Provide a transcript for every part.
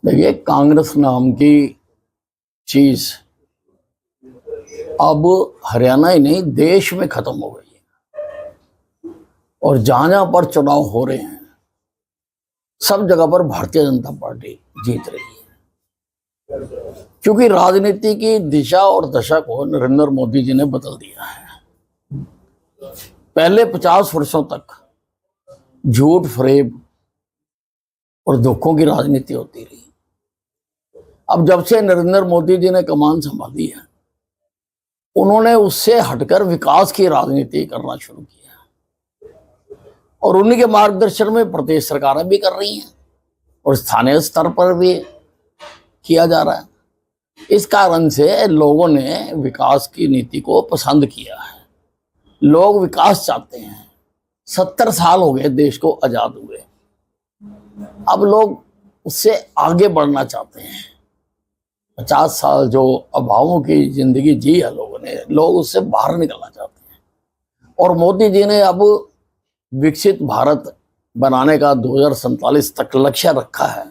देखिए, कांग्रेस नाम की चीज अब हरियाणा ही नहीं देश में खत्म हो गई है। और जहां जहां पर चुनाव हो रहे हैं सब जगह पर भारतीय जनता पार्टी जीत रही है, क्योंकि राजनीति की दिशा और दशा को नरेंद्र मोदी जी ने बदल दिया है। पहले 50 वर्षों तक झूठ, फरेब और धोखों की राजनीति होती रही। अब जब से नरेंद्र मोदी जी ने कमान संभाली है, उन्होंने उससे हटकर विकास की राजनीति करना शुरू किया और उन्हीं के मार्गदर्शन में प्रदेश सरकारें भी कर रही हैं और स्थानीय स्तर पर भी किया जा रहा है। इस कारण से लोगों ने विकास की नीति को पसंद किया है। लोग विकास चाहते हैं। 70 साल हो गए देश को आजाद हुए, अब लोग उससे आगे बढ़ना चाहते हैं। 50 साल जो अभावों की जिंदगी जी है लोगों ने, लोग उससे बाहर निकलना चाहते हैं। और मोदी जी ने अब विकसित भारत बनाने का 2047 तक लक्ष्य रखा है।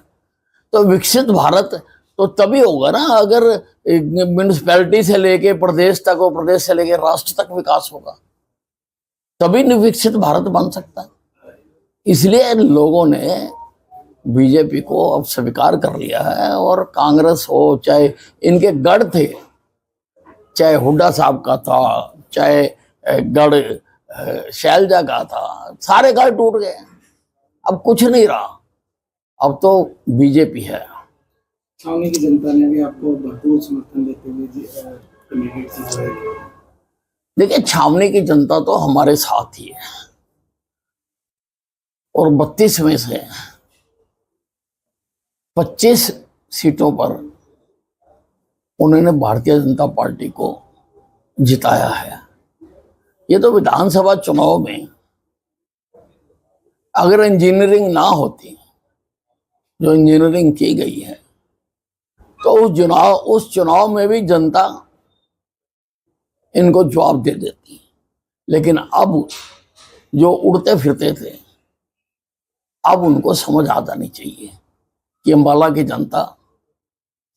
तो विकसित भारत तो तभी होगा ना अगर म्यूनिसिपैलिटी से लेके प्रदेश तक और प्रदेश से लेके राष्ट्र तक विकास होगा, तभी विकसित भारत बन सकता है। इसलिए लोगों ने बीजेपी को अब स्वीकार कर लिया है। और कांग्रेस हो, चाहे इनके गढ़ थे, चाहे हुड्डा साहब का था, चाहे गढ़ शैलजा का था, सारे गढ़ टूट गए। अब कुछ नहीं रहा, अब तो बीजेपी है। छावनी की जनता ने भी आपको भरपूर समर्थन देते हुए देखिए, छावनी की जनता तो हमारे साथ ही है और 32 में से 25 सीटों पर उन्होंने भारतीय जनता पार्टी को जिताया है। ये तो विधानसभा चुनाव में अगर इंजीनियरिंग ना होती, जो इंजीनियरिंग की गई है, तो उस चुनाव में भी जनता इनको जवाब दे देती। लेकिन अब जो उड़ते फिरते थे, अब उनको समझ आ जानी चाहिए कि अम्बाला की जनता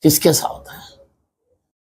किसके साथ है।